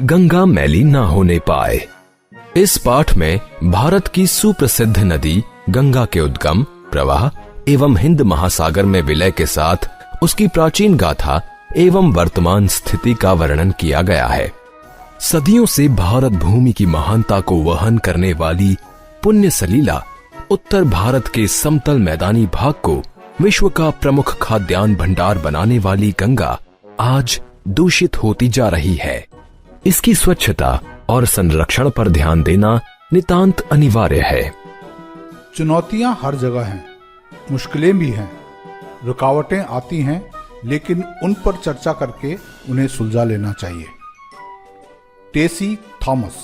गंगा मैली ना होने पाए। इस पाठ में भारत की सुप्रसिद्ध नदी गंगा के उद्गम, प्रवाह एवं हिंद महासागर में विलय के साथ उसकी प्राचीन गाथा एवं वर्तमान स्थिति का वर्णन किया गया है। सदियों से भारत भूमि की महानता को वहन करने वाली पुण्य सलीला उत्तर भारत के समतल मैदानी भाग को विश्व का प्रमुख खाद्यान्न भंडार बनाने वाली गंगा आज दूषित होती जा रही है। इसकी स्वच्छता और संरक्षण पर ध्यान देना नितांत अनिवार्य है। चुनौतियां हर जगह हैं, मुश्किलें भी हैं, रुकावटें आती हैं, लेकिन उन पर चर्चा करके उन्हें सुलझा लेना चाहिए। टेसी थॉमस।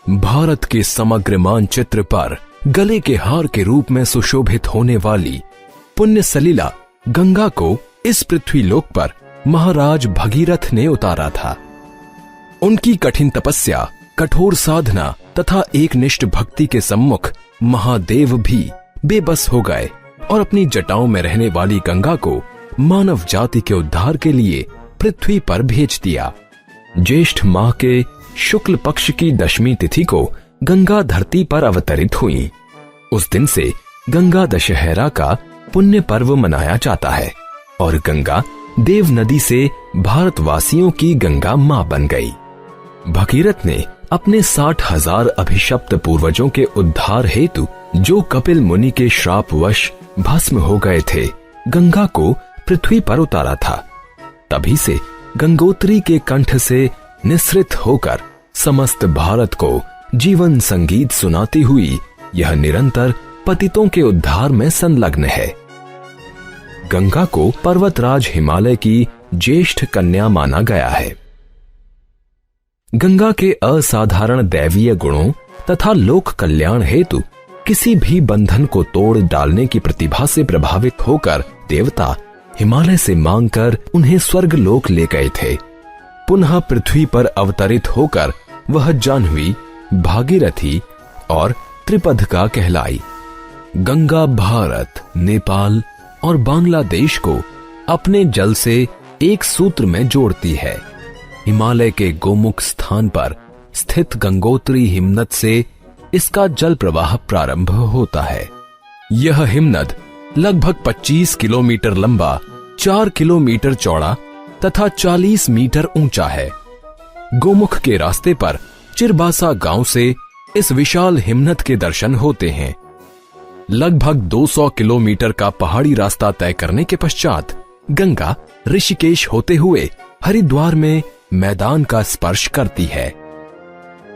भारत के समग्र मानचित्र पर गले के हार के रूप में सुशोभित होने वाली पुण्य सलीला गंगा को इस पृथ्वी लोक पर महाराज भगीरथ ने उतारा था। उनकी कठिन तपस्या, कठोर साधना तथा एकनिष्ठ भक्ति के सम्मुख महादेव भी बेबस हो गए और अपनी जटाओं में रहने वाली गंगा को मानव जाति के उद्धार के लिए पृथ्वी पर भेज दिया। ज्येष्ठ माह के शुक्ल पक्ष की दशमी तिथि को गंगा धरती पर अवतरित हुई। उस दिन से गंगा दशहरा का पुण्य पर्व मनाया जाता है और गंगा देव नदी से भारतवासियों की गंगा मां बन गई। भगीरथ ने अपने 60,000 अभिशप्त पूर्वजों के उद्धार हेतु जो कपिल मुनि के श्रापवश भस्म हो गए थे, गंगा को पृथ्वी पर उतारा था। तभी से गंगोत्री के कंठ से निसृत होकर समस्त भारत को जीवन संगीत सुनाती हुई यह निरंतर पतितों के उद्धार में संलग्न है। गंगा को पर्वतराज हिमालय की ज्येष्ठ कन्या माना गया है। गंगा के असाधारण दैवीय गुणों तथा लोक कल्याण हेतु किसी भी बंधन को तोड़ डालने की प्रतिभा से प्रभावित होकर देवता हिमालय से मांगकर उन्हें स्वर्ग लोक ले गए थे। पुनः पृथ्वी पर अवतरित होकर वह जाह्नवी, भागीरथी और त्रिपदका कहलाई। गंगा भारत, नेपाल और बांग्लादेश को अपने जल से एक सूत्र में जोड़ती है। हिमालय के गोमुख स्थान पर स्थित गंगोत्री हिमनद से इसका जल प्रवाह प्रारंभ होता है। यह हिमनद लगभग 25 किलोमीटर लंबा, 4 किलोमीटर चौड़ा तथा 40 मीटर ऊंचा है। गोमुख के रास्ते पर चिरबासा गांव से इस विशाल हिमनद के दर्शन होते हैं। लगभग 200 किलोमीटर का पहाड़ी रास्ता तय करने के पश्चात गंगा ऋषिकेश होते हुए हरिद्वार में मैदान का स्पर्श करती है।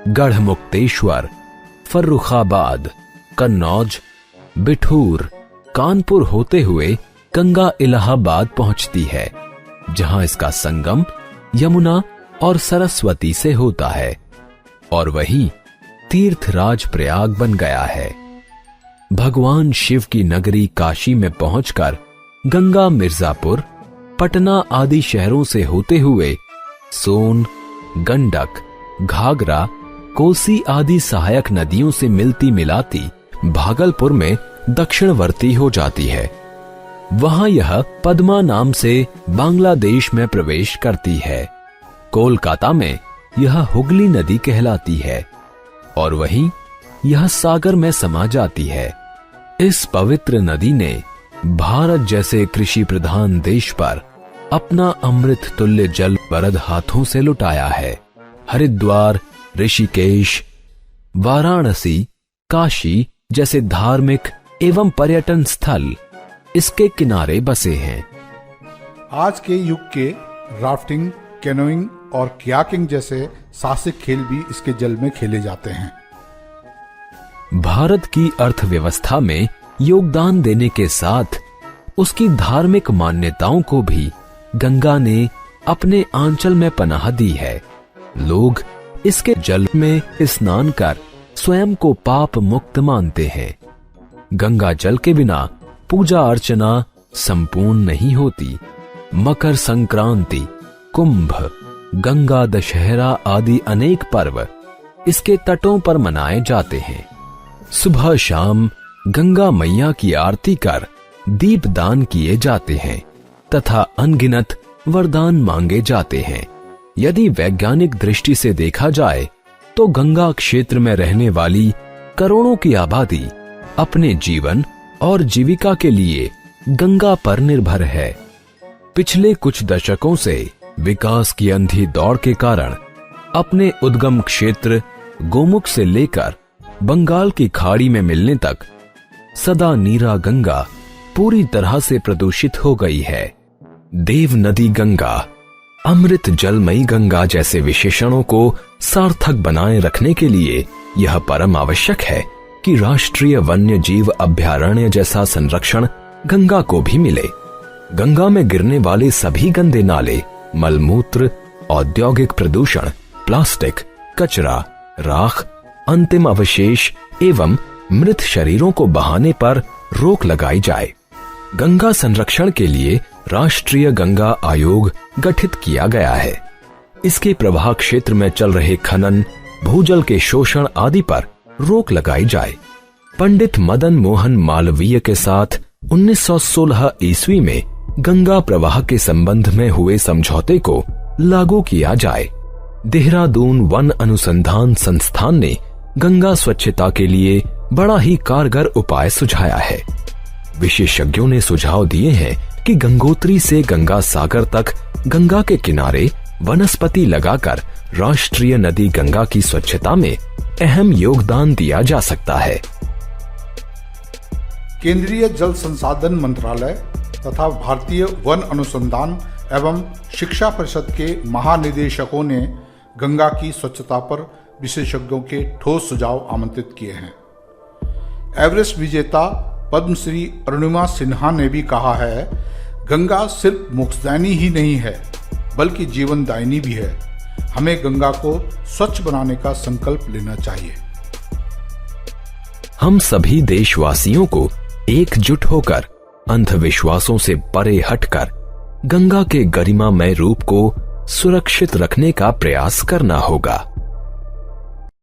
गढ़मुक्तेश्वर, फर्रुखाबाद, कन्नौज, बिठूर, कानपुर होते हुए गंगा इलाहाबाद पहुंचती है, जहां इसका संगम यमुना और सरस्वती से होता है और वही तीर्थराज प्रयाग बन गया है। भगवान शिव की नगरी काशी में पहुंचकर गंगा मिर्जापुर, पटना आदि शहरों से होते हुए सोन, गंडक, घाघरा, कोसी आदि सहायक नदियों से मिलती मिलाती भागलपुर में दक्षिणवर्ती हो जाती है। वहां यह पद्मा नाम से बांग्लादेश में प्रवेश करती है। कोलकाता में यह हुगली नदी कहलाती है और वहीं यह सागर में समा जाती है। इस पवित्र नदी ने भारत जैसे कृषि प्रधान देश पर अपना अमृत तुल्य जल वरद हाथों से लुटाया है। हरिद्वार, ऋषिकेश, वाराणसी, काशी जैसे धार्मिक एवं पर्यटन स्थल इसके किनारे बसे हैं। आज के युग के राफ्टिंग, कैनोइंग और कयाकिंग जैसे साहसिक खेल भी इसके जल में खेले जाते हैं। भारत की अर्थव्यवस्था में योगदान देने के साथ उसकी धार्मिक मान्यताओं को भी गंगा ने अपने आंचल में पनाह दी है। लोग इसके जल में स्नान कर स्वयं को पाप मुक्त मानते हैं। गंगा जल के बिना पूजा अर्चना संपूर्ण नहीं होती। मकर संक्रांति, कुंभ, गंगा दशहरा आदि अनेक पर्व इसके तटों पर मनाए जाते हैं। सुबह शाम गंगा मैया की आरती कर दीप दान किए जाते हैं तथा अनगिनत वरदान मांगे जाते हैं। यदि वैज्ञानिक दृष्टि से देखा जाए तो गंगा क्षेत्र में रहने वाली करोड़ों की आबादी अपने जीवन और जीविका के लिए गंगा पर निर्भर है। पिछले कुछ दशकों से विकास की अंधी दौड़ के कारण अपने उद्गम क्षेत्र गोमुख से लेकर बंगाल की खाड़ी में मिलने तक सदा नीरा गंगा पूरी तरह से प्रदूषित हो गई है। देव नदी गंगा, अमृत जलमयी गंगा जैसे विशेषणों को सार्थक बनाए रखने के लिए यह परम आवश्यक है कि राष्ट्रीय वन्य जीव अभयारण्य जैसा संरक्षण गंगा को भी मिले। गंगा में गिरने वाले सभी गंदे नाले, मलमूत्र, औद्योगिक प्रदूषण, प्लास्टिक, कचरा, राख, अंतिम अवशेष एवं मृत शरीरों को बहाने पर रोक लगाई जाए। गंगा संरक्षण के लिए राष्ट्रीय गंगा आयोग गठित किया गया है। इसके प्रवाह क्षेत्र में चल रहे खनन, भूजल के शोषण आदि पर रोक लगाई जाए। पंडित मदन मोहन मालवीय के साथ 1916 ईस्वी में गंगा प्रवाह के संबंध में हुए समझौते को लागू किया जाए। देहरादून वन अनुसंधान संस्थान ने गंगा स्वच्छता के लिए बड़ा ही कारगर उपाय सुझाया है। विशेषज्ञों ने सुझाव दिए हैं कि गंगोत्री से गंगा सागर तक गंगा के किनारे वनस्पति लगाकर राष्ट्रीय नदी गंगा की स्वच्छता में अहम योगदान दिया जा सकता है। केंद्रीय जल संसाधन मंत्रालय तथा भारतीय वन अनुसंधान एवं शिक्षा परिषद के महानिदेशकों ने गंगा की स्वच्छता पर विशेषज्ञों के ठोस सुझाव आमंत्रित किए हैं। एवरेस्ट विजेता पद्मश्री अरुणिमा सिन्हा ने भी कहा है, गंगा सिर्फ मोक्षदायिनी ही नहीं है बल्कि जीवनदायिनी भी है। हमें गंगा को स्वच्छ बनाने का संकल्प लेना चाहिए। हम सभी देशवासियों को एकजुट होकर अंधविश्वासों से परे हटकर गंगा के गरिमामय रूप को सुरक्षित रखने का प्रयास करना होगा।